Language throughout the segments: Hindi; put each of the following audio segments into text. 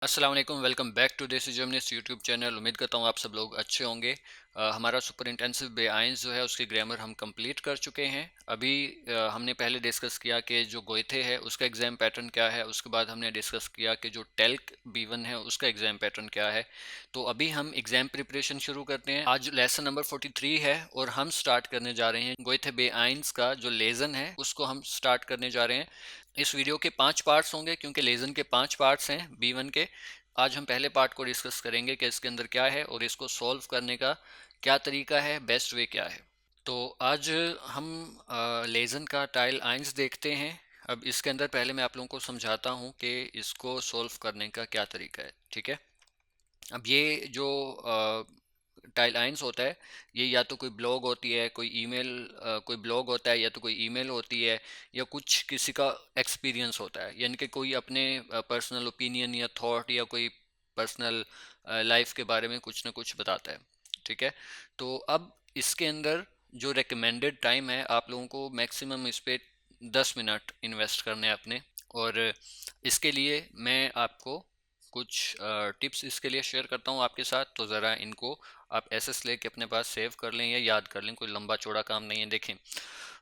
अस्सलाम वालेकुम, वेलकम बैक टू देसी जर्मनिस्ट यूट्यूब चैनल। उम्मीद करता हूँ आप सब लोग अच्छे होंगे। हमारा सुपर इंटेंसिव बेआइंस जो है उसकी ग्रामर हम कंप्लीट कर चुके हैं। अभी हमने पहले डिस्कस किया कि जो गोइथे है उसका एग्ज़ाम पैटर्न क्या है। उसके बाद हमने डिस्कस किया कि जो टेल्क B1 है उसका एग्ज़ाम पैटर्न क्या है। तो अभी हम एग्ज़ाम प्रिपरेशन शुरू करते हैं। आज लेसन नंबर 43 है और हम स्टार्ट करने जा रहे हैं गोइथे बेआइंस का जो लेसन है उसको हम स्टार्ट करने जा रहे हैं। इस वीडियो के 5 पार्ट्स होंगे क्योंकि लेसन के 5 पार्ट्स हैं B1 के। आज हम पहले पार्ट को डिस्कस करेंगे कि इसके अंदर क्या है और इसको सॉल्व करने का क्या तरीका है, बेस्ट वे क्या है। तो आज हम लेसन का टाइल आइंस देखते हैं। अब इसके अंदर पहले मैं आप लोगों को समझाता हूँ कि इसको सॉल्व करने का क्या तरीका है, ठीक है। अब ये जो टाइल आइंस होता है, ये या तो कोई ब्लॉग होती है, कोई ईमेल, कोई ब्लॉग होता है या तो कोई ईमेल होती है या कुछ किसी का एक्सपीरियंस होता है, यानी कि कोई अपने पर्सनल ओपिनियन या थॉट या कोई पर्सनल लाइफ के बारे में कुछ ना कुछ बताता है, ठीक है। तो अब इसके अंदर जो रिकमेंडेड टाइम है, आप लोगों को मैक्सिमम इस पे 10 मिनट इन्वेस्ट करने हैं अपने। और इसके लिए मैं आपको कुछ टिप्स इसके लिए शेयर करता हूँ आपके साथ। तो ज़रा इनको आप एसेस लेके अपने पास सेव कर लें या याद कर लें, कोई लंबा चौड़ा काम नहीं है। देखें,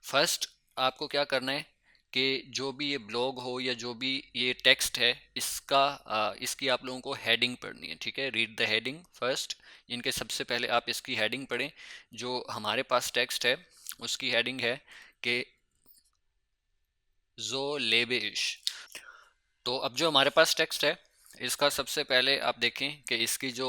फर्स्ट आपको क्या करना है कि जो भी ये ब्लॉग हो या जो भी ये टेक्स्ट है इसका इसकी आप लोगों को हेडिंग पढ़नी है, ठीक है। Read the heading first. इनके सबसे पहले आप इसकी हेडिंग पढ़ें। जो हमारे पास टेक्स्ट है उसकी हेडिंग है कि जो लेबे इश। तो अब जो हमारे पास टेक्स्ट है इसका सबसे पहले आप देखें कि इसकी जो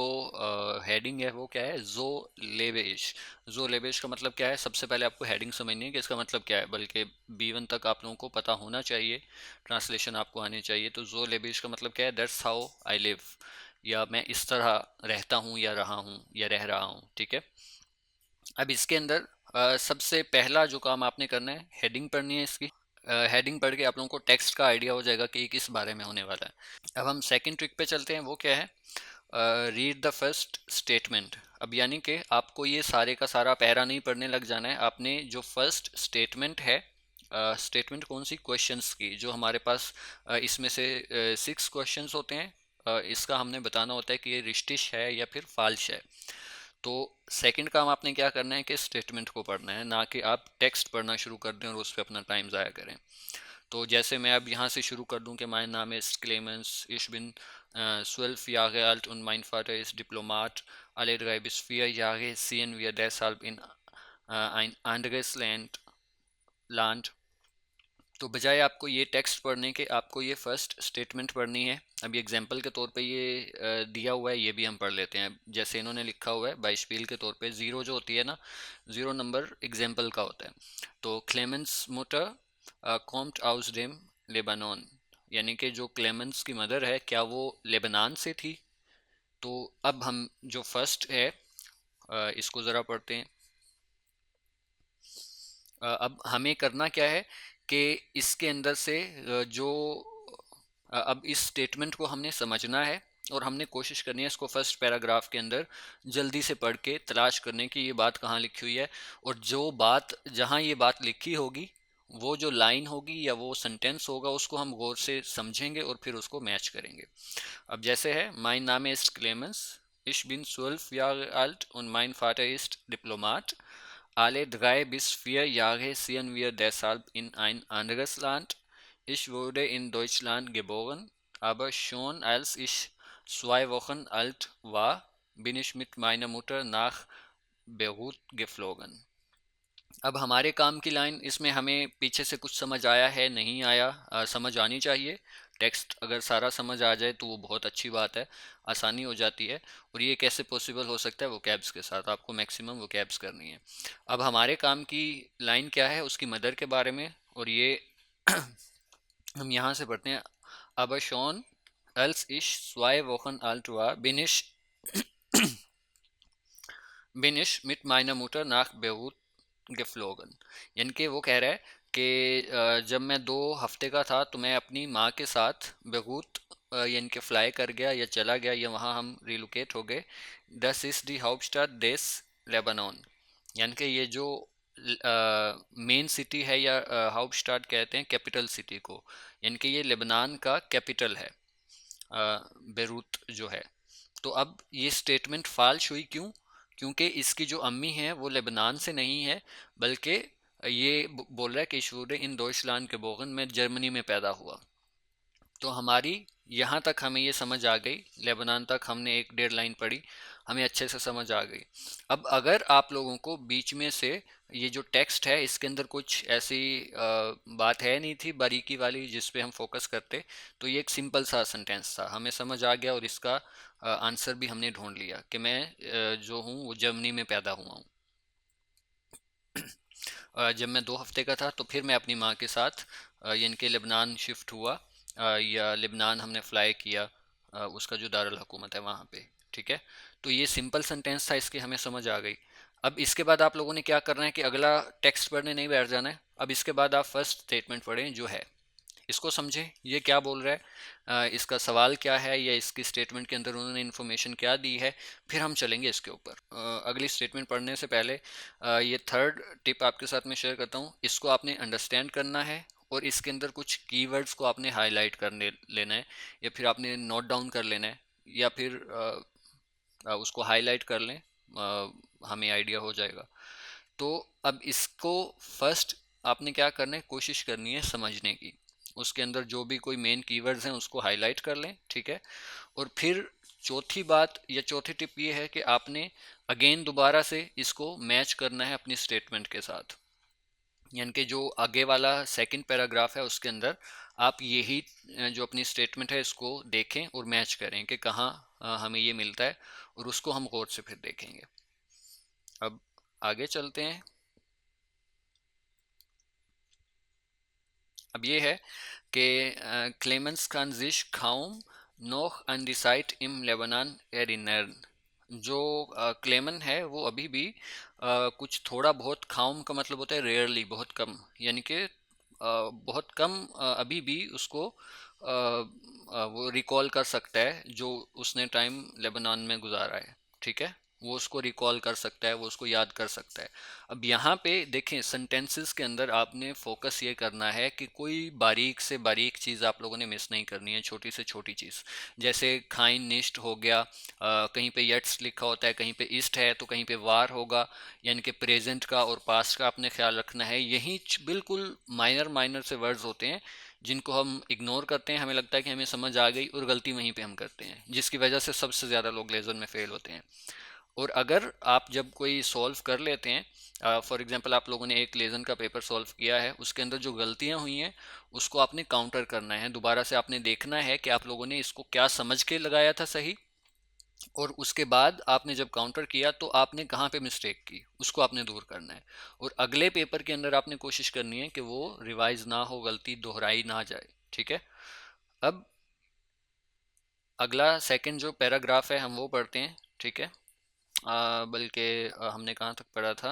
हेडिंग है वो क्या है, जो लेबेश। जो लेबेश का मतलब क्या है, सबसे पहले आपको हेडिंग समझनी है कि इसका मतलब क्या है, बल्कि B1 तक आप लोगों को पता होना चाहिए, ट्रांसलेशन आपको आनी चाहिए। तो जो लेबेश का मतलब क्या है, दैट्स हाउ आई लिव, या मैं इस तरह रहता हूँ या रहा हूँ या रह रहा हूँ, ठीक है। अब इसके अंदर सबसे पहला जो काम आपने करना है, हेडिंग पढ़नी है इसकी। हेडिंग पढ़ के आप लोगों को टेक्स्ट का आइडिया हो जाएगा कि ये किस बारे में होने वाला है। अब हम सेकंड ट्रिक पे चलते हैं, वो क्या है, रीड द फर्स्ट स्टेटमेंट। अब यानी कि आपको ये सारे का सारा पैरा नहीं पढ़ने लग जाना है, आपने जो फर्स्ट स्टेटमेंट है, स्टेटमेंट कौन सी, क्वेश्चंस की, जो हमारे पास इसमें से 6 क्वेश्चंस होते हैं। इसका हमने बताना होता है कि ये रिश्तिश है या फिर फाल्श है। तो सेकंड काम आपने क्या करना है कि स्टेटमेंट को पढ़ना है, ना कि आप टेक्स्ट पढ़ना शुरू कर दें और उस पर अपना टाइम ज़ाया करें। तो जैसे मैं अब यहाँ से शुरू कर दूँ कि mein Name ist Clemens, ich bin 12 Jahre alt und mein Vater ist Diplomat. Alle 3 bis 4 Jahre ziehen wir deshalb in ein anderes Land. तो बजाय आपको ये टेक्स्ट पढ़ने के आपको ये फर्स्ट स्टेटमेंट पढ़नी है। अभी एग्जांपल के तौर पे ये दिया हुआ है, ये भी हम पढ़ लेते हैं। जैसे इन्होंने लिखा हुआ है बाइशपील के तौर पे, ज़ीरो जो होती है ना, ज़ीरो नंबर एग्जांपल का होता है। तो क्लेमेंस मुटर कॉम्ट आउस डेम लेबानॉन, यानी कि जो क्लेमेंस की मदर है क्या वो लेबनान से थी। तो अब हम जो फर्स्ट है इसको ज़रा पढ़ते हैं। अब हमें करना क्या है कि इसके अंदर से जो अब इस स्टेटमेंट को हमने समझना है और हमने कोशिश करनी है इसको फर्स्ट पैराग्राफ के अंदर जल्दी से पढ़ के तलाश करने की ये बात कहाँ लिखी हुई है। और जो बात, जहाँ ये बात लिखी होगी, वो जो लाइन होगी या वो सेंटेंस होगा उसको हम गौर से समझेंगे और फिर उसको मैच करेंगे। अब जैसे है, mein Name ist Clemens, ich bin 12 Jahre alt und mein Vater ist Diplomat. Alle 3 bis 4 Jahre ziehen wir deshalb in ein anderes Land. Ich wurde in Deutschland geboren, aber schon als ich 2 Wochen alt war, bin ich mit meiner Mutter nach Beirut geflogen. अब हमारे काम की लाइन, इसमें हमें पीछे से कुछ समझ आया है नहीं आया, समझ आनी चाहिए। टेक्स्ट अगर सारा समझ आ जाए तो वो बहुत अच्छी बात है, आसानी हो जाती है। और ये कैसे पॉसिबल हो सकता है, वो कैब्स के साथ आपको मैक्सिमम वो कैब्स करनी है। अब हमारे काम की लाइन क्या है, उसकी मदर के बारे में। और ये हम यहाँ से पढ़ते हैं, अब Shawn als ich 2 Wochen alt war, bin ich mit meiner Mutter nach Beirut geflogen। यानी कि वो कह रहा है कि जब मैं 2 हफ्ते का था तो मैं अपनी माँ के साथ बेरूत यानी कि फ़्लाई कर गया या चला गया, या वहाँ हम रिलोकेट हो गए। दस इज़ दी हाउपस्टाड देस लेबानॉन, यानी कि ये जो मेन सिटी है या हाउपस्टाड कहते हैं कैपिटल सिटी को, यानी कि ये लेबनान का कैपिटल है। बेरूत जो है। तो अब ये स्टेटमेंट फाल्श हुई, क्यों? क्योंकि इसकी जो अम्मी है वो लेबनान से नहीं है, बल्कि ये बोल रहा है कि शूर इन डॉइचलैंड के बोगन में जर्मनी में पैदा हुआ। तो हमारी यहाँ तक हमें ये समझ आ गई, लेबनान तक हमने एक डेढ़ लाइन पढ़ी, हमें अच्छे से समझ आ गई। अब अगर आप लोगों को बीच में से ये जो टेक्स्ट है इसके अंदर कुछ ऐसी बात है नहीं थी बारीकी वाली जिस पे हम फोकस करते, तो ये एक सिंपल सा सेंटेंस था, हमें समझ आ गया और इसका आंसर भी हमने ढूंढ लिया कि मैं जो हूँ वो जर्मनी में पैदा हुआ हूँ। जब मैं 2 हफ्ते का था तो फिर मैं अपनी माँ के साथ यानी कि लेबनान शिफ्ट हुआ, या लेबनान हमने फ़्लाई किया, उसका जो दारुल हुकूमत है वहाँ पे। ठीक है, तो ये सिंपल सेंटेंस था, इसकी हमें समझ आ गई। अब इसके बाद आप लोगों ने क्या करना है कि अगला टेक्स्ट पढ़ने नहीं बैठ जाना है, अब इसके बाद आप फर्स्ट स्टेटमेंट पढ़ें जो है, इसको समझें ये क्या बोल रहा है, इसका सवाल क्या है, या इसकी स्टेटमेंट के अंदर उन्होंने इन्फॉर्मेशन क्या दी है, फिर हम चलेंगे इसके ऊपर। अगली स्टेटमेंट पढ़ने से पहले ये थर्ड टिप आपके साथ में शेयर करता हूँ, इसको आपने अंडरस्टैंड करना है और इसके अंदर कुछ कीवर्ड्स को आपने हाईलाइट करने लेना है, या फिर आपने नोट डाउन कर लेना है, या फिर उसको हाईलाइट कर लें, हमें आइडिया हो जाएगा। तो अब इसको फर्स्ट आपने क्या करना है, कोशिश करनी है समझने की, उसके अंदर जो भी कोई मेन कीवर्ड्स हैं उसको हाईलाइट कर लें। ठीक है, और फिर चौथी बात या चौथी टिप ये है कि आपने अगेन दोबारा से इसको मैच करना है अपनी स्टेटमेंट के साथ, यानी कि जो आगे वाला सेकंड पैराग्राफ है उसके अंदर आप यही जो अपनी स्टेटमेंट है इसको देखें और मैच करें कि कहाँ हमें ये मिलता है, और उसको हम गौर से फिर देखेंगे। अब आगे चलते हैं। अब ये है कि Clemens kann sich kaum noch an die Zeit im Lebanon erinnern। जो क्लेमन है वो अभी भी कुछ थोड़ा बहुत, खाउम का मतलब होता है रेयरली, बहुत कम, यानी कि बहुत कम अभी भी उसको वो रिकॉल कर सकता है जो उसने टाइम लेबनान में गुजारा है। ठीक है, वो उसको रिकॉल कर सकता है, वो उसको याद कर सकता है। अब यहाँ पे देखें सेंटेंसेस के अंदर आपने फोकस ये करना है कि कोई बारीक से बारीक चीज़ आप लोगों ने मिस नहीं करनी है, छोटी से छोटी चीज़। जैसे खाइन निस्ट हो गया, कहीं पे यट्स लिखा होता है, कहीं पे ईस्ट है तो कहीं पे वार होगा, यानी कि प्रेजेंट का और पास्ट का आपने ख्याल रखना है। यही बिल्कुल माइनर माइनर से वर्ड्स होते हैं जिनको हम इग्नोर करते हैं, हमें लगता है कि हमें समझ आ गई, और गलती वहीं पे हम करते हैं, जिसकी वजह से सबसे ज़्यादा लोग लेज़र में फेल होते हैं। और अगर आप जब कोई सॉल्व कर लेते हैं, फॉर एग्जांपल आप लोगों ने एक लेजन का पेपर सॉल्व किया है, उसके अंदर जो गलतियां हुई हैं उसको आपने काउंटर करना है, दोबारा से आपने देखना है कि आप लोगों ने इसको क्या समझ के लगाया था सही, और उसके बाद आपने जब काउंटर किया तो आपने कहाँ पे मिस्टेक की उसको आपने दूर करना है, और अगले पेपर के अंदर आपने कोशिश करनी है कि वो रिवाइज ना हो, गलती दोहराई ना जाए। ठीक है, अब अगला सेकंड जो पैराग्राफ है हम वो पढ़ते हैं। ठीक है, बल्कि हमने कहाँ तक पढ़ा था,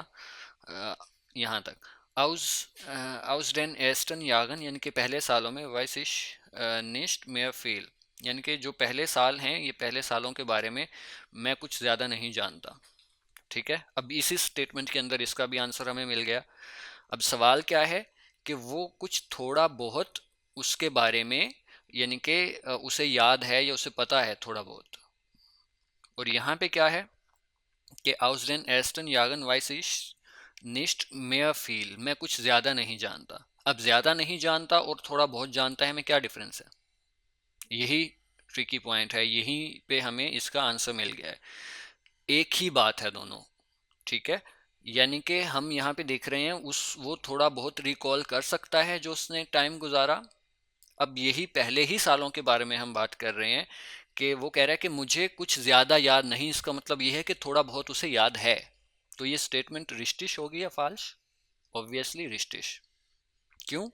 अ, यहाँ तक, आउस आउस डेन एस्टन यागन, यानी कि पहले सालों में, वाइसिश निस्ट मेयर फील, यानी कि जो पहले साल हैं ये पहले सालों के बारे में मैं कुछ ज़्यादा नहीं जानता। ठीक है, अब इसी स्टेटमेंट के अंदर इसका भी आंसर हमें मिल गया। अब सवाल क्या है कि वो कुछ थोड़ा बहुत उसके बारे में, यानी कि उसे याद है या उसे पता है थोड़ा बहुत, और यहाँ पे क्या है कि आउसडेन एस्टन यागन वाइसिश निस्ट मेयर फील, मैं कुछ ज़्यादा नहीं जानता। अब ज़्यादा नहीं जानता और थोड़ा बहुत जानता है में क्या डिफरेंस है, यही ट्रिकी पॉइंट है, यहीं पे हमें इसका आंसर मिल गया है। एक ही बात है दोनों। ठीक है, यानी कि हम यहाँ पे देख रहे हैं उस वो थोड़ा बहुत रिकॉल कर सकता है जो उसने टाइम गुजारा। अब यही पहले ही सालों के बारे में हम बात कर रहे हैं कि वो कह रहा है कि मुझे कुछ ज़्यादा याद नहीं, इसका मतलब ये है कि थोड़ा बहुत उसे याद है। तो ये स्टेटमेंट रिस्टिश होगी या फाल्स? ऑब्वियसली रिस्टिश। क्यों?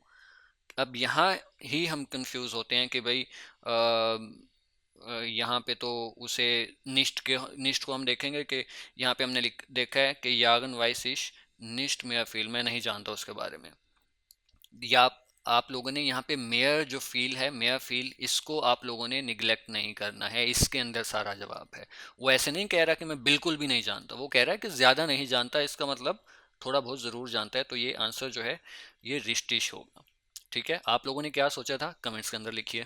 अब यहाँ ही हम कंफ्यूज होते हैं कि भाई यहाँ पे तो उसे निष्ठ को हम देखेंगे कि यहाँ पे हमने देखा है कि यागन वाइसिश निष्ठ मेयर फील, मैं नहीं जानता उसके बारे में। या आप लोगों ने यहाँ पे मेयर जो फील है, मेयर फील, इसको आप लोगों ने निगलेक्ट नहीं करना है, इसके अंदर सारा जवाब है। वो ऐसे नहीं कह रहा कि मैं बिल्कुल भी नहीं जानता, वो कह रहा है कि ज़्यादा नहीं जानता, इसका मतलब थोड़ा बहुत ज़रूर जानता है। तो ये आंसर जो है ये रिस्टिश होगा। ठीक है, आप लोगों ने क्या सोचा था कमेंट्स के अंदर लिखिए।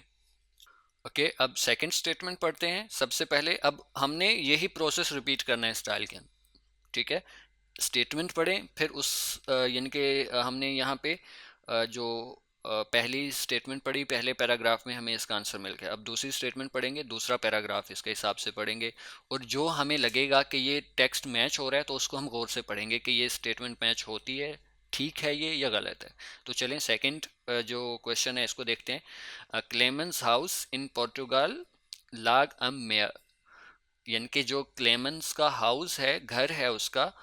ओके, अब सेकंड स्टेटमेंट पढ़ते हैं। सबसे पहले अब हमने यही प्रोसेस रिपीट करना है स्टाइल के, ठीक है। स्टेटमेंट पढ़ें, फिर उस यानी कि हमने यहाँ पे जो पहली स्टेटमेंट पढ़ी पहले पैराग्राफ में, हमें इसका आंसर मिल गया। अब दूसरी स्टेटमेंट पढ़ेंगे, दूसरा पैराग्राफ इसके हिसाब से पढ़ेंगे, और जो हमें लगेगा कि ये टेक्स्ट मैच हो रहा है तो उसको हम गौर से पढ़ेंगे कि ये स्टेटमेंट मैच होती है, ठीक है ये, या गलत है। तो चलें सेकंड जो क्वेश्चन है इसको देखते हैं। क्लेमेंस हाउस इन पोर्टुगाल लाग अ मेयर, यानी कि जो क्लेमेंस का हाउस है, घर है उसका,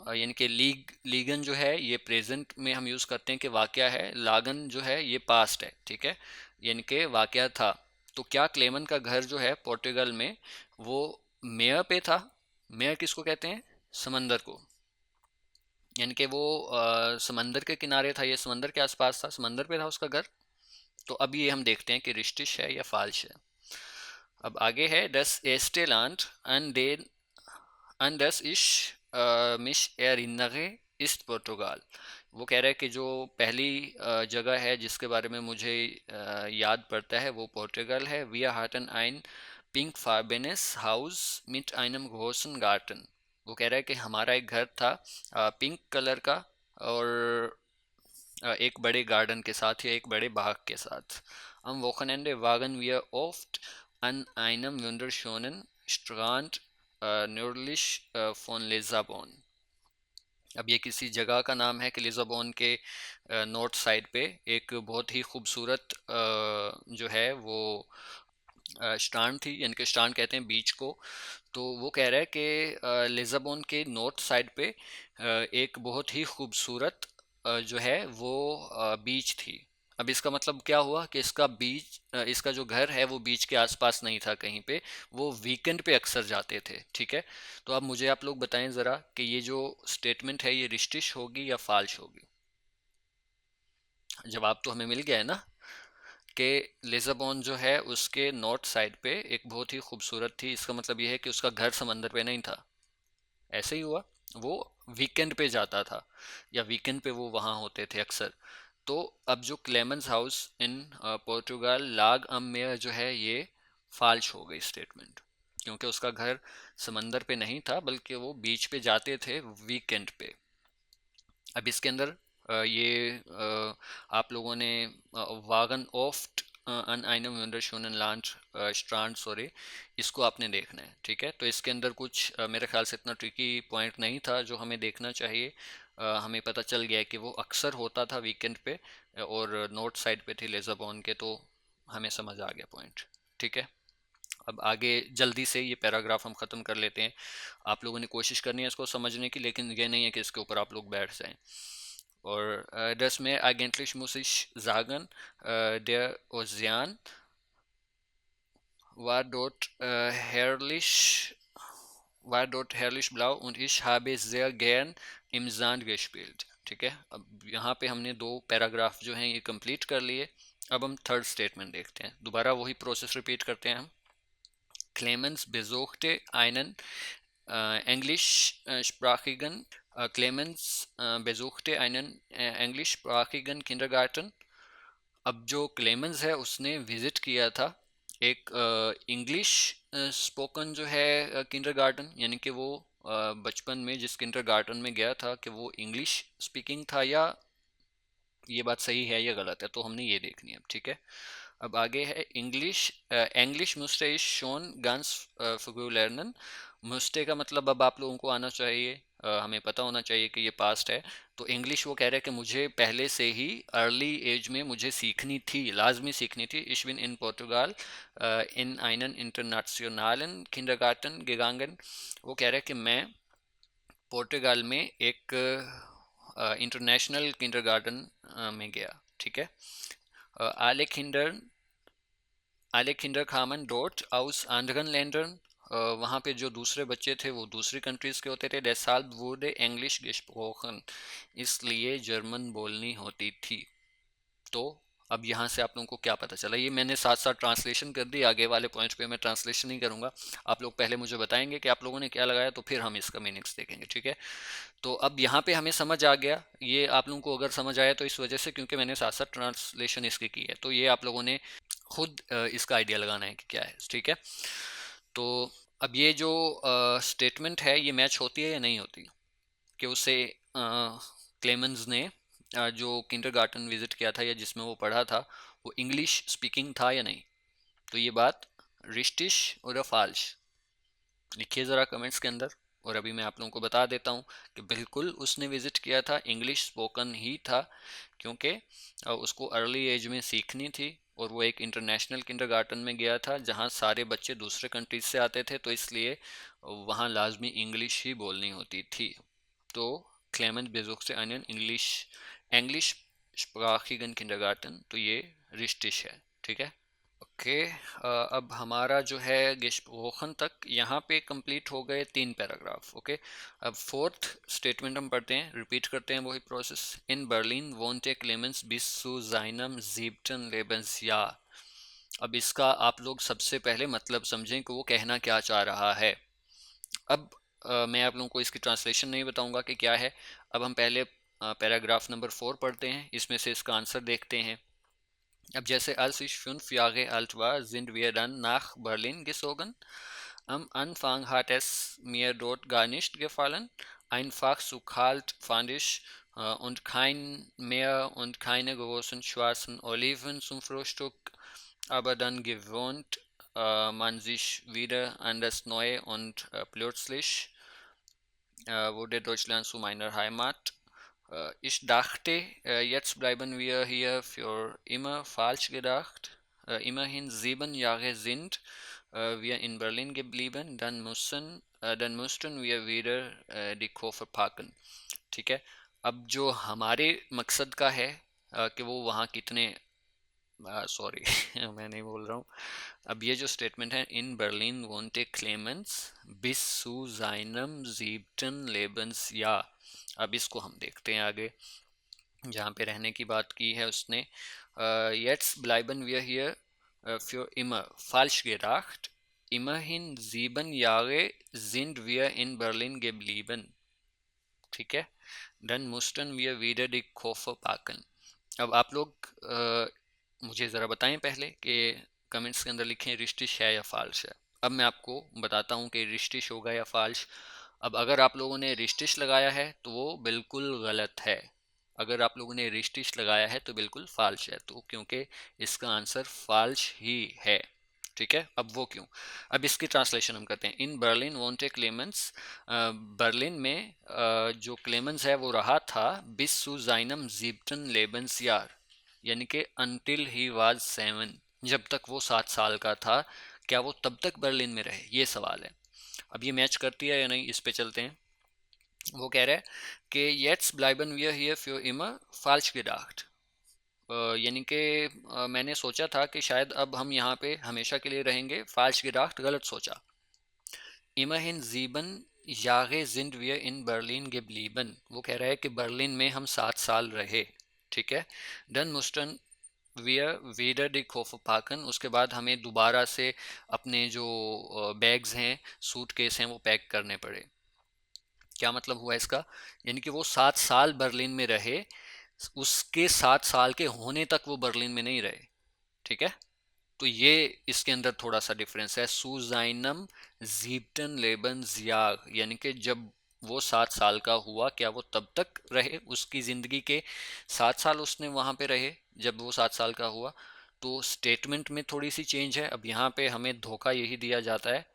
यानी कि लीगन जो है ये प्रेजेंट में हम यूज़ करते हैं कि वाकया है, लागन जो है ये पास्ट है, ठीक है, यानी कि वाकया था। तो क्या क्लेमन का घर जो है पोर्टुगल में वो मेयर पे था? मेयर किसको कहते हैं? समंदर को, यानी कि वो समंदर के किनारे था, ये समंदर के आसपास था, समंदर पे था उसका घर। तो अब ये हम देखते हैं कि रिश्तिश है या फाल्श है। अब आगे है डस एस्टे लैंड एंड Anders ich mich erinnere ist Portugal। वो कह रहा है कि जो पहली जगह है जिसके बारे में मुझे याद पड़ता है वो पोर्टुगल है। Wir hatten ein pinkfarbenes Haus mit einem großen Garten। वो कह रहा है कि हमारा एक घर था पिंक कलर का, और एक बड़े गार्डन के साथ या एक बड़े बाग के साथ। Am Wochenende waren wir oft an einem wunderschönen Strand nördlich von Lissabon। अब ये किसी जगह का नाम है कि लिस्बोन के नॉर्थ साइड पे एक बहुत ही खूबसूरत जो है वो स्ट्रांड थी, यानी कि स्ट्रांड कहते हैं बीच को। तो वो कह रहा है कि लिस्बोन के नॉर्थ साइड पे एक बहुत ही खूबसूरत जो है वो बीच थी। अब इसका मतलब क्या हुआ कि इसका बीच इसका जो घर है वो बीच के आसपास नहीं था कहीं पे, वो वीकेंड पे अक्सर जाते थे, ठीक है। तो अब मुझे आप लोग बताएं ज़रा कि ये जो स्टेटमेंट है ये रिश्तिश होगी या फाल्श होगी। जवाब तो हमें मिल गया है ना, कि लिस्बोन जो है उसके नॉर्थ साइड पे एक बहुत ही खूबसूरत थी। इसका मतलब ये है कि उसका घर समंदर पे नहीं था, ऐसे ही हुआ। वो वीकेंड पे जाता था, या वीकेंड पे वो वहाँ होते थे अक्सर। तो अब जो क्लेमेंस हाउस इन पोर्टुगाल लाग अम में जो है ये फाल्श हो गई स्टेटमेंट, क्योंकि उसका घर समंदर पे नहीं था बल्कि वो बीच पे जाते थे वीकेंड पे। अब इसके अंदर ये आप लोगों ने वागन ऑफ्ट अन आइनम वंडरशोनन लैंड स्ट्रांड सॉरी, इसको आपने देखना है, ठीक है। तो इसके अंदर कुछ मेरे ख्याल से इतना ट्रिकी पॉइंट नहीं था जो हमें देखना चाहिए। हमें पता चल गया है कि वो अक्सर होता था वीकेंड पे, और नॉर्थ साइड पे थी लेज़रबॉर्न के, तो हमें समझ आ गया पॉइंट, ठीक है। अब आगे जल्दी से ये पैराग्राफ हम ख़त्म कर लेते हैं। आप लोगों ने कोशिश करनी है इसको समझने की, लेकिन ये नहीं है कि इसके ऊपर आप लोग बैठ जाएं। और das Meer eigentlich muss ich sagen, der Ozean war dort herrlich blau und ich habe sehr gern im Sand gespielt। ठीक है, अब यहाँ पे हमने दो पैराग्राफ जो हैं ये कंप्लीट कर लिए। अब हम थर्ड स्टेटमेंट देखते हैं, दोबारा वही प्रोसेस रिपीट करते हैं हम। Clemens besuchte einen englischsprachigen Clemens besuchte einen englischsprachigen Kindergarten। अब जो क्लेमेंस है उसने विजिट किया था एक इंग्लिश स्पोकन जो है किंडरगार्टन, यानी कि वो बचपन में जिस किंडरगार्टन में गया था कि वो इंग्लिश स्पीकिंग था, या ये बात सही है या गलत है, तो हमने ये देखनी है, ठीक है। अब आगे है English englisch musste ich schon ganz früh lernen। musste का मतलब अब आप लोगों को आना चाहिए, हमें पता होना चाहिए कि ये पास्ट है। तो इंग्लिश वो कह रहे हैं कि मुझे पहले से ही अर्ली एज में मुझे सीखनी थी, लाजमी सीखनी थी। ich bin in Portugal in einen internationalen Kindergarten gegangen। वो कह रहे हैं कि मैं पोर्टुगाल में एक इंटरनेशनल किंडरगार्टन में गया, ठीक है। alle Kinder alle Kinder kamen dort aus anderen Ländern। वहाँ पे जो दूसरे बच्चे थे वो दूसरी कंट्रीज के होते थे। deshalb wurde Englisch gesprochen, इसलिए जर्मन बोलनी होती थी। तो अब यहाँ से आप लोगों को क्या पता चला, ये मैंने साथ साथ ट्रांसलेशन कर दी, आगे वाले पॉइंट्स पे मैं ट्रांसलेशन नहीं करूँगा। आप लोग पहले मुझे बताएंगे कि आप लोगों ने क्या लगाया, तो फिर हम इसका मीनिंग्स देखेंगे, ठीक है। तो अब यहाँ पे हमें समझ आ गया, ये आप लोगों को अगर समझ आया तो इस वजह से क्योंकि मैंने साथ साथ ट्रांसलेशन इसकी की है। तो ये आप लोगों ने खुद इसका आइडिया लगाना है कि क्या है, ठीक है। तो अब ये जो स्टेटमेंट है ये मैच होती है या नहीं होती, कि उसे क्लेमेंस ने जो किंडरगार्टन विजिट किया था या जिसमें वो पढ़ा था वो इंग्लिश स्पीकिंग था या नहीं। तो ये बात रिश्टिश और फाल्श, लिखिए ज़रा कमेंट्स के अंदर। और अभी मैं आप लोगों को बता देता हूँ कि बिल्कुल उसने विज़िट किया था, इंग्लिश स्पोकन ही था, क्योंकि उसको अर्ली एज में सीखनी थी और वो एक इंटरनेशनल किंडरगार्टन में गया था जहाँ सारे बच्चे दूसरे कंट्रीज से आते थे, तो इसलिए वहाँ लाजमी इंग्लिश ही बोलनी होती थी। तो क्लेमेंट बेजोग से अनियन इंग्लिश इंग्लिश स्प्राखिगन किंडरगार्टन, तो ये रिश्तिश है, ठीक है। ओके, अब हमारा जो है गेस्प्रोखन तक यहाँ पे कंप्लीट हो गए 3 पैराग्राफ। ओके, अब फोर्थ स्टेटमेंट हम पढ़ते हैं, रिपीट करते हैं वही प्रोसेस। इन बर्लिन वोंटे क्लेमेंस बिस zu seinem siebten Lebensjahr। अब इसका आप लोग सबसे पहले मतलब समझें कि वो कहना क्या चाह रहा है। अब मैं आप लोगों को इसकी ट्रांसलेशन नहीं बताऊंगा कि क्या है। अब हम पहले पैराग्राफ नंबर 4 पढ़ते हैं, इसमें से इसका आंसर देखते हैं। Ab jesse als ich 5 Jahre alt war, sind wir dann nach Berlin gezogen. Am Anfang hat es mir dort gar nicht gefallen. Einfach zu kalt fand ich und kein Meer und keine großen schwarzen Oliven zum Frühstück. Aber dann gewöhnt man sich wieder an das Neue und plötzlich wurde Deutschland zu meiner Heimat. Ich dachte, jetzt bleiben wir hier für immer. Falsch gedacht. Immerhin 7 Jahre sind wir in Berlin geblieben. Dann mussten wir wieder die Koffer packen. ठीक है। अब जो हमारे मकसद का है कि वो वहाँ कितने, सॉरी मैं नहीं बोल रहा हूँ। अब ये जो स्टेटमेंट है, in Berlin wohnte Clemens bis zu seinem 7. Lebensjahr, अब इसको हम देखते हैं आगे, जहाँ पे रहने की बात की है उसने। Jetzt bleiben wir hier für immer. Falsch gedacht. Immerhin 7 Jahre sind wir in Berlin geblieben. ठीक है। Dann mussten wir wieder die Koffer packen. अब आप लोग मुझे ज़रा बताएं पहले कि कमेंट्स के अंदर लिखें रिश्तिश है या फाल्श है। अब मैं आपको बताता हूँ कि रिश्तिश होगा या फाल्श। अब अगर आप लोगों ने रिश्तिश लगाया है तो वो बिल्कुल गलत है। अगर आप लोगों ने रिश्तिश लगाया है तो बिल्कुल फाल्श है, तो क्योंकि इसका आंसर फाल्श ही है, ठीक है। अब वो क्यों, अब इसकी ट्रांसलेशन हम करते हैं। इन बर्लिन वोंटे क्लेमेंस, बर्लिन में जो क्लेमेंस है वो रहा था बिस सु जाइनम जीप्टन लेबन्स यार, यानी कि अनटिल ही वाज 7, जब तक वो 7 साल का था। क्या वो तब तक बर्लिन में रहे, ये सवाल है। अब ये मैच करती है या नहीं, इस पे चलते हैं। वो कह रहा है कि येट्स ब्लाइबन वी हियर फ्यू इमर फाल्श gedacht, यानी कि मैंने सोचा था कि शायद अब हम यहाँ पे हमेशा के लिए रहेंगे। फाल्श gedacht, गलत सोचा। Immerhin 7 Jahre sind wir in Berlin geblieben, वो कह रहा है कि बर्लिन में हम 7 साल रहे, ठीक है। Dann mussten wir wieder die Koffer packen, उसके बाद हमें दोबारा से अपने जो बैग्स हैं, सूटकेस हैं, वो पैक करने पड़े। क्या मतलब हुआ इसका, यानी कि वो 7 साल बर्लिन में रहे, उसके 7 साल के होने तक वो बर्लिन में नहीं रहे, ठीक है। तो ये इसके अंदर थोड़ा सा डिफरेंस है। सुजाइनम जीप्टन लेबन जियाग, यानी कि जब वो 7 साल का हुआ, क्या वो तब तक रहे, उसकी ज़िंदगी के 7 साल उसने वहाँ पे रहे जब वो 7 साल का हुआ। तो स्टेटमेंट में थोड़ी सी चेंज है। अब यहाँ पे हमें धोखा यही दिया जाता है,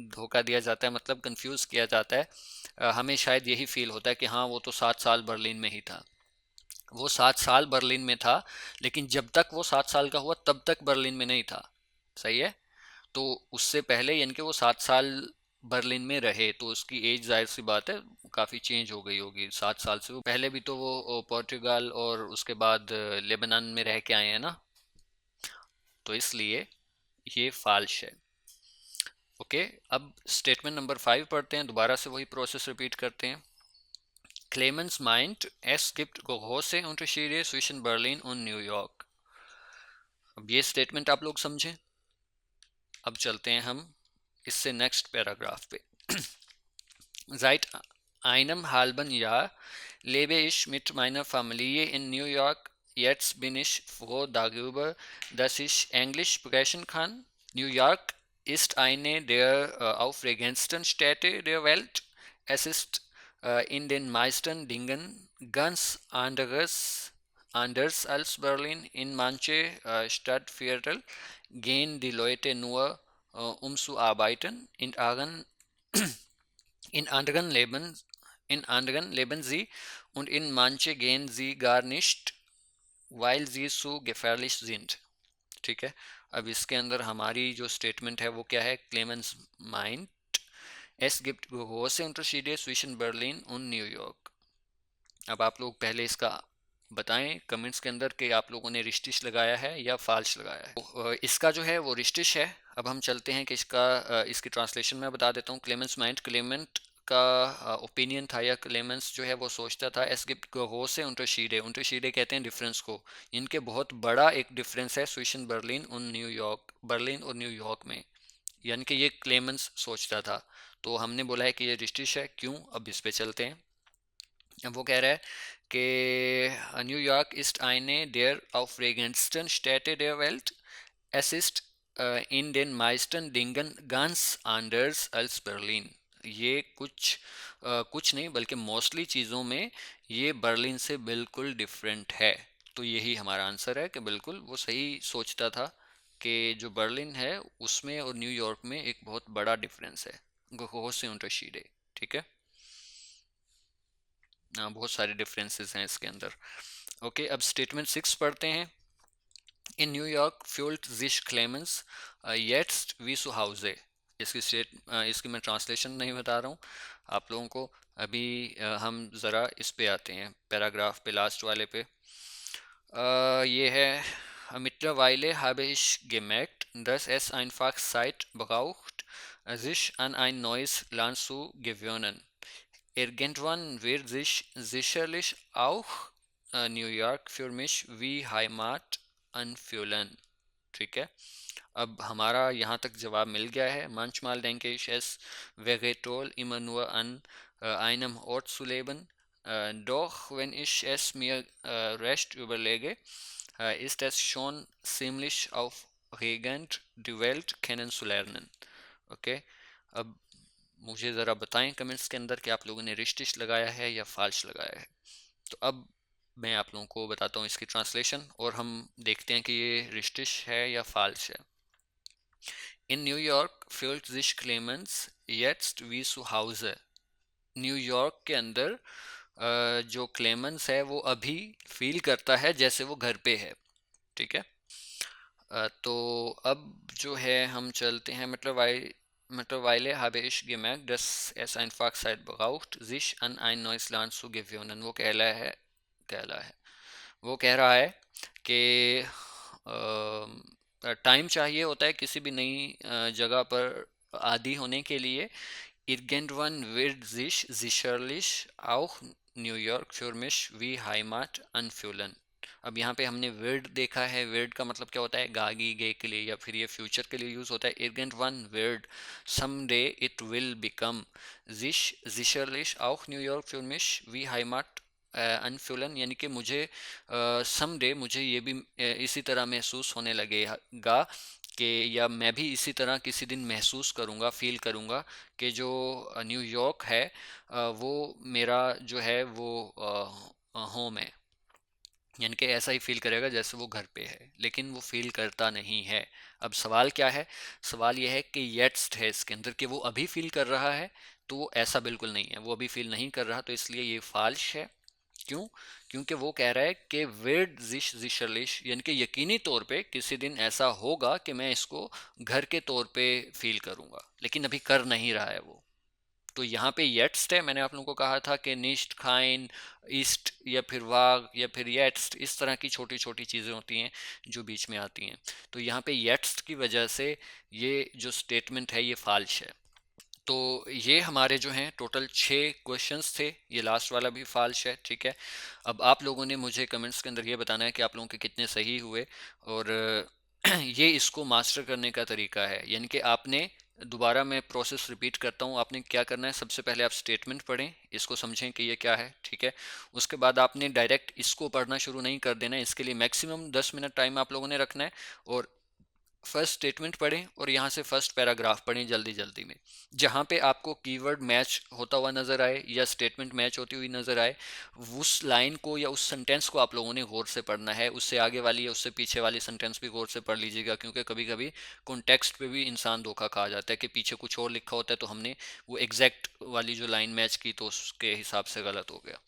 धोखा दिया जाता है, मतलब कंफ्यूज किया जाता है। हमें शायद यही फील होता है कि हाँ वो तो 7 साल बर्लिन में ही था। वो 7 साल बर्लिन में था, लेकिन जब तक वो 7 साल का हुआ तब तक बर्लिन में नहीं था, सही है। तो उससे पहले यानी कि वो 7 साल बर्लिन में रहे, तो उसकी एज जाहिर सी बात है काफ़ी चेंज हो गई होगी 7 साल से। वो पहले भी तो वो पोर्टुगाल और उसके बाद लेबनान में रह के आए हैं ना, तो इसलिए ये फाल्श है। ओके, अब स्टेटमेंट नंबर 5 पढ़ते हैं, दोबारा से वही प्रोसेस रिपीट करते हैं। Clemens meint, es gibt große Unterschiede zwischen Berlin und New York। अब ये स्टेटमेंट आप लोग समझें। अब चलते हैं हम इससे नेक्स्ट पैराग्राफ पे। Seit einem halben Jahr lebe ich mit meiner Familie in New York. Jetzt bin ich froh darüber, dass ich Englisch sprechen kann. New York ist eine der aufregendsten Städte der Welt. Es ist in den meisten Dingen ganz anders als Berlin. In manche Stadtviertel gehen die Leute nur um zu arbeiten. In anderen leben, in anderen leben sie und in manche gehen sie gar nicht, वाइल जीसु गेफेरलिश जिंट। ठीक है। अब इसके अंदर हमारी जो स्टेटमेंट है वो क्या है, Clemens mind S gift große Unterschiede zwischen Berlin und New York। अब आप लोग पहले इसका बताएं कमेंट्स के अंदर कि आप लोगों ने रिश्तिश लगाया है या फाल्श लगाया है। तो, इसका जो है वो रिश्तिश है। अब हम चलते हैं कि इसकी ट्रांसलेशन में बता देता हूँ। क्लेमेंस माइंड, क्लेमेंट का ओपिनियन था या क्लेमेंस जो है वो सोचता था एस गिफ्ट ग्रो से unterschiede, unterschiede कहते हैं डिफरेंस को, इनके बहुत बड़ा एक डिफरेंस है स्विशन बर्लिन और न्यूयॉर्क, बर्लिन और न्यूयॉर्क में, यानी कि ये क्लेमेंस सोचता था। तो हमने बोला है कि ये रिश्तिश है। क्यों, अब इस पे चलते हैं। अब वो कह रहा है कि New York ist eine der aufregendsten Städte der Welt. Es ist in den meisten Dingen ganz anders als Berlin. ये कुछ नहीं बल्कि मोस्टली चीज़ों में ये बर्लिन से बिल्कुल डिफरेंट है। तो यही हमारा आंसर है कि बिल्कुल वो सही सोचता था कि जो बर्लिन है उसमें और न्यूयॉर्क में एक बहुत बड़ा डिफरेंस है। große Unterschiede। ठीक है। बहुत सारे डिफरेंसेस हैं इसके अंदर। ओके, अब स्टेटमेंट 6 पढ़ते हैं। In New York fühlt sich Clemens jetzt wie zu Hause। इसकी मैं ट्रांसलेशन नहीं बता रहा हूँ आप लोगों को। अभी हम ज़रा इस पे आते हैं, पैराग्राफ पे, लास्ट वाले पे। ये है, mittlerweile habe ich gemerkt, dass es einfach Zeit braucht, sich an ein neues Land zu gewöhnen. Irgendwann wird sich sicherlich auch New York für mich wie Heimat anfühlen। ठीक है। अब हमारा यहाँ तक जवाब मिल गया है। Manchmal denke ich es wäre toll, immer nur an einem Ort zu leben. Doch wenn ich es mir recht überlege, ist es schon ziemlich aufregend, die Welt kennenzulernen। Okay. अब मुझे ज़रा बताएं कमेंट्स के अंदर कि आप लोगों ने रिश्तिश लगाया है या फाल्श लगाया है। तो अब मैं आप लोगों को बताता हूँ इसकी ट्रांसलेशन और हम देखते हैं कि ये रिश्तिश है या फाल्श है। In New York fühlt sich Clemens jetzt wie zu Hause। New York के अंदर जो क्लेमेंस है वो अभी फील करता है जैसे वो घर पे है। ठीक है। तो अब जो है हम चलते हैं, Mittlerweile habe ich gemerkt, dass es einfach Zeit braucht, sich an ein neues Land zu gewöhnen। वो कह रहा है कि टाइम चाहिए होता है किसी भी नई जगह पर आदी होने के लिए। Irgendwann wird sich sicherlich auch New York für mich wie Heimat anfühlen। अब यहाँ पे हमने विर्ड देखा है। विर्ड का मतलब क्या होता है, गागी गे के लिए या फिर ये फ्यूचर के लिए यूज होता है। irgendwann wird someday it will become sich sicherlich auch New York für mich wie Heimat अनफ्यूलन, यानी कि मुझे समडे मुझे ये भी इसी तरह महसूस होने लगेगा कि, या मैं भी इसी तरह किसी दिन महसूस करूँगा, फील करूँगा कि जो न्यूयॉर्क है वो मेरा जो है वो होम है। यानी कि ऐसा ही फील करेगा जैसे वो घर पे है, लेकिन वो फील करता नहीं है। अब सवाल क्या है, सवाल ये है कि येट्स है इसके अंदर कि वो अभी फील कर रहा है, तो वो ऐसा बिल्कुल नहीं है, वो अभी फील नहीं कर रहा, तो इसलिए ये फाल्श है। क्यों? क्योंकि वो कह रहा है कि wird sich sicherlich, यानी कि यकीनी तौर पे किसी दिन ऐसा होगा कि मैं इसको घर के तौर पे फील करूंगा, लेकिन अभी कर नहीं रहा है वो। तो यहाँ पे येट्स्ट है। मैंने आप लोगों को कहा था कि निश्ट, खाइन, ईस्ट या फिर वाग या फिर येट्स्ट, इस तरह की छोटी छोटी चीज़ें होती हैं जो बीच में आती हैं। तो यहाँ पे येट्स्ट की वजह से ये जो स्टेटमेंट है ये फाल्श है। तो ये हमारे जो हैं टोटल 6 क्वेश्चंस थे, ये लास्ट वाला भी फाल्श है। ठीक है। अब आप लोगों ने मुझे कमेंट्स के अंदर ये बताना है कि आप लोगों के कितने सही हुए, और ये इसको मास्टर करने का तरीका है, यानी कि आपने दोबारा मैं प्रोसेस रिपीट करता हूँ। आपने क्या करना है, सबसे पहले आप स्टेटमेंट पढ़ें, इसको समझें कि ये क्या है, ठीक है। उसके बाद आपने डायरेक्ट इसको पढ़ना शुरू नहीं कर देना है, इसके लिए मैक्सिमम 10 मिनट टाइम आप लोगों ने रखना है। और फर्स्ट स्टेटमेंट पढ़ें और यहाँ से फर्स्ट पैराग्राफ पढ़ें जल्दी जल्दी में। जहाँ पे आपको कीवर्ड मैच होता हुआ नजर आए या स्टेटमेंट मैच होती हुई नजर आए, उस लाइन को या उस सेंटेंस को आप लोगों ने गौर से पढ़ना है। उससे आगे वाली या उससे पीछे वाली सेंटेंस भी गौर से पढ़ लीजिएगा, क्योंकि कभी कभी कॉन्टेक्स्ट पे भी इंसान धोखा खा जाता है कि पीछे कुछ और लिखा होता है तो हमने वो एग्जैक्ट वाली जो लाइन मैच की तो उसके हिसाब से गलत हो गया।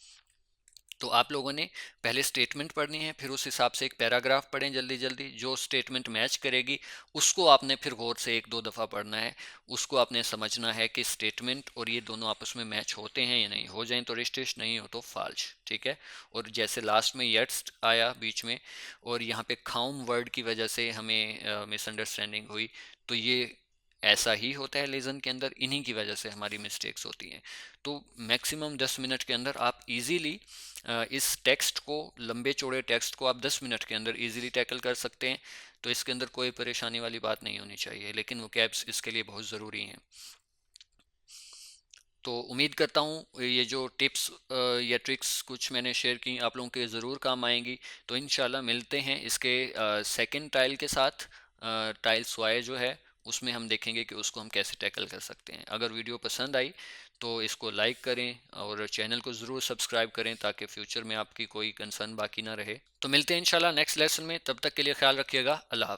तो आप लोगों ने पहले स्टेटमेंट पढ़नी है, फिर उस हिसाब से एक पैराग्राफ पढ़ें जल्दी जल्दी। जो स्टेटमेंट मैच करेगी उसको आपने फिर गौर से एक दो दफ़ा पढ़ना है। उसको आपने समझना है कि स्टेटमेंट और ये दोनों आपस में मैच होते हैं या नहीं, हो जाएं तो रिस्टेश, नहीं हो तो फाल्श, ठीक है। और जैसे लास्ट में यट्स आया बीच में और यहाँ पे खाउम वर्ड की वजह से हमें मिसअंडरस्टैंडिंग हुई, तो ये ऐसा ही होता है लेज़न के अंदर, इन्हीं की वजह से हमारी मिस्टेक्स होती हैं। तो मैक्सिमम 10 मिनट के अंदर आप इजीली इस टेक्स्ट को, लंबे चौड़े टेक्स्ट को आप 10 मिनट के अंदर इजीली टैकल कर सकते हैं। तो इसके अंदर कोई परेशानी वाली बात नहीं होनी चाहिए, लेकिन वो कैब्स इसके लिए बहुत ज़रूरी हैं। तो उम्मीद करता हूँ ये जो टिप्स या ट्रिक्स कुछ मैंने शेयर की आप लोगों के ज़रूर काम आएंगी। तो इंशाल्लाह मिलते हैं इसके सेकंड टाइल के साथ। टाइल स्वाय जो है उसमें हम देखेंगे कि उसको हम कैसे टैकल कर सकते हैं। अगर वीडियो पसंद आई तो इसको लाइक करें और चैनल को ज़रूर सब्सक्राइब करें, ताकि फ्यूचर में आपकी कोई कंसर्न बाकी ना रहे। तो मिलते हैं इंशाल्लाह नेक्स्ट लेसन में, तब तक के लिए ख्याल रखिएगा। अल्लाह हाफ़िज़।